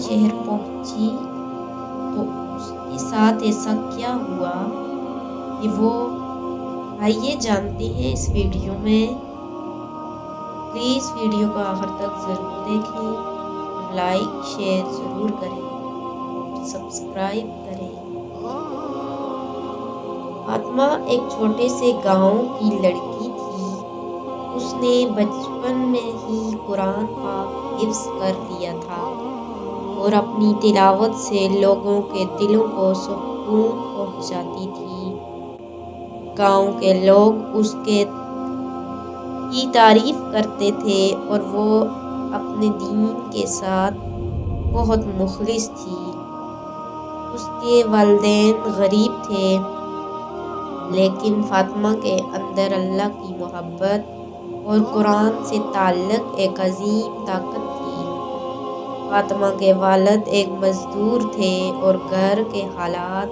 شہر پہنچی تو اس کے ساتھ ایسا کیا ہوا کہ وہ آئیے جانتے ہیں اس ویڈیو میں۔ پلیز ویڈیو کو آخر تک ضرور دیکھیں، لائک شیئر ضرور کریں، سبسکرائب کریں۔ فاطمہ ایک چھوٹے سے گاؤں کی لڑکی تھی۔ اس نے بچپن میں ہی قرآن پاک حفظ کر لیا تھا اور اپنی تلاوت سے لوگوں کے دلوں کو سکون پہنچاتی تھی۔ گاؤں کے لوگ اس کی تعریف کرتے تھے اور وہ اپنے دین کے ساتھ بہت مخلص تھی۔ اس کے والدین غریب تھے، لیکن فاطمہ کے اندر اللہ کی محبت اور قرآن سے تعلق ایک عظیم طاقت تھی۔ فاطمہ کے والد ایک مزدور تھے اور گھر کے حالات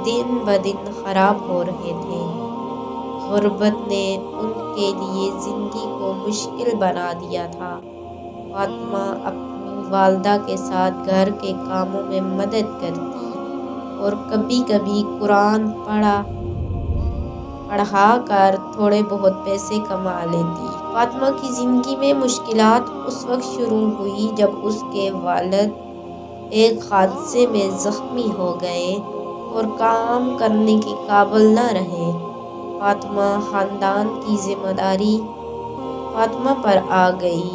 دن بدن خراب ہو رہے تھے۔ غربت نے ان کے لیے زندگی کو مشکل بنا دیا تھا۔ فاطمہ اپنی والدہ کے ساتھ گھر کے کاموں میں مدد کرتی اور کبھی کبھی قرآن پڑھا کر تھوڑے بہت پیسے کما لیتی۔ فاطمہ کی زندگی میں مشکلات اس وقت شروع ہوئی جب اس کے والد ایک حادثے میں زخمی ہو گئے اور کام کرنے کے قابل نہ رہے۔ فاطمہ خاندان کی ذمہ داری فاطمہ پر آ گئی۔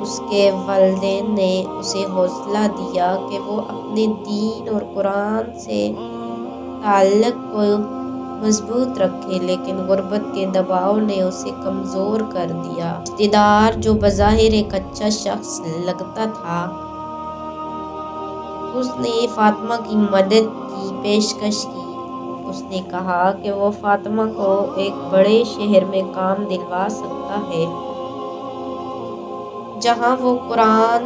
اس کے والدین نے اسے حوصلہ دیا کہ وہ اپنے دین اور قرآن سے تعلق کو مضبوط رکھے، لیکن غربت کے دباؤ نے اسے کمزور کر دیا۔ رشتہ دار جو بظاہر ایک اچھا شخص لگتا تھا، اس نے فاطمہ کی مدد کی پیشکش کی۔ اس نے کہا کہ وہ فاطمہ کو ایک بڑے شہر میں کام دلوا سکتا ہے جہاں وہ قرآن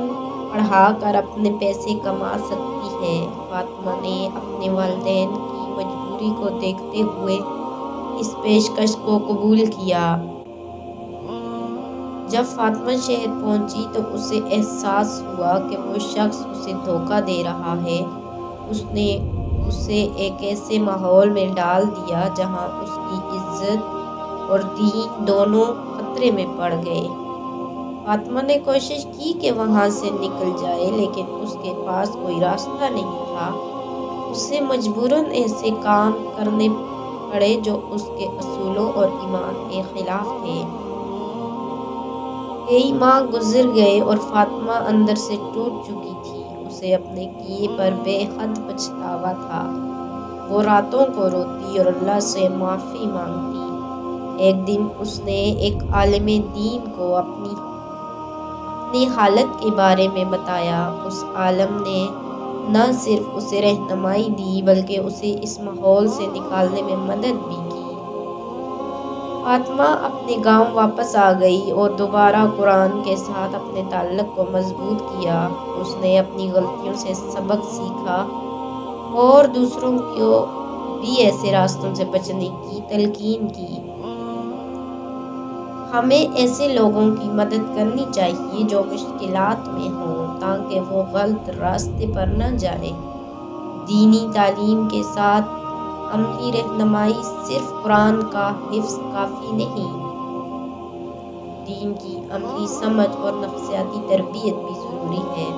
پڑھا کر اپنے پیسے کما سکتی ہے۔ فاطمہ نے اپنے والدین کی مجبوری کو دیکھتے ہوئے اس پیشکش کو قبول کیا۔ جب فاطمہ شہر پہنچی تو اسے احساس ہوا کہ وہ شخص اسے دھوکہ دے رہا ہے۔ اس نے اسے ایک ایسے ماحول میں ڈال دیا جہاں اس کی عزت اور دین دونوں خطرے میں پڑ گئے۔ فاطمہ نے کوشش کی کہ وہاں سے نکل جائے، لیکن اس کے پاس کوئی راستہ نہیں تھا۔ اسے مجبوراً ایسے کام کرنے پڑے جو اس کے اصولوں اور ایمان کے خلاف تھے۔ کئی ماہ گزر گئے اور فاطمہ اندر سے ٹوٹ چکی تھی۔ اسے اپنے کیے پر بے حد پچھتاوا تھا۔ وہ راتوں کو روتی اور اللہ سے معافی مانگتی۔ ایک دن اس نے ایک عالم دین کو اپنی حالت کے بارے میں بتایا۔ اس عالم نے نہ صرف اسے رہنمائی دی بلکہ اسے اس ماحول سے نکالنے میں مدد بھی کی۔ فاطمہ اپنے گاؤں واپس آ گئی اور دوبارہ قرآن کے ساتھ اپنے تعلق کو مضبوط کیا۔ اس نے اپنی غلطیوں سے سبق سیکھا اور دوسروں کو بھی ایسے راستوں سے بچنے کی تلقین کی۔ ہمیں ایسے لوگوں کی مدد کرنی چاہیے جو مشکلات میں ہوں، تاکہ وہ غلط راستے پر نہ جائیں۔ دینی تعلیم کے ساتھ عملی رہنمائی، صرف قرآن کا حفظ کافی نہیں۔ دین کی عملی سمجھ اور نفسیاتی تربیت بھی ضروری ہے۔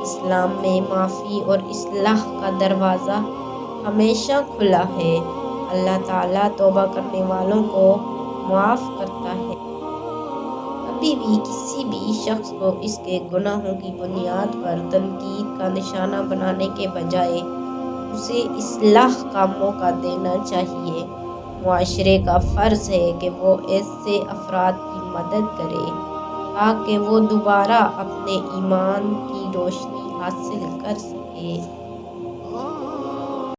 اسلام میں معافی اور اصلاح کا دروازہ ہمیشہ کھلا ہے۔ اللہ تعالیٰ توبہ کرنے والوں کو معاف کرتا ہے۔ کبھی بھی کسی بھی شخص کو اس کے گناہوں کی بنیاد پر تنقید کا نشانہ بنانے کے بجائے اسے اصلاح کا موقع دینا چاہیے۔ معاشرے کا فرض ہے کہ وہ ایسے افراد کی مدد کرے تاکہ وہ دوبارہ اپنے ایمان کی روشنی حاصل کر سکیں۔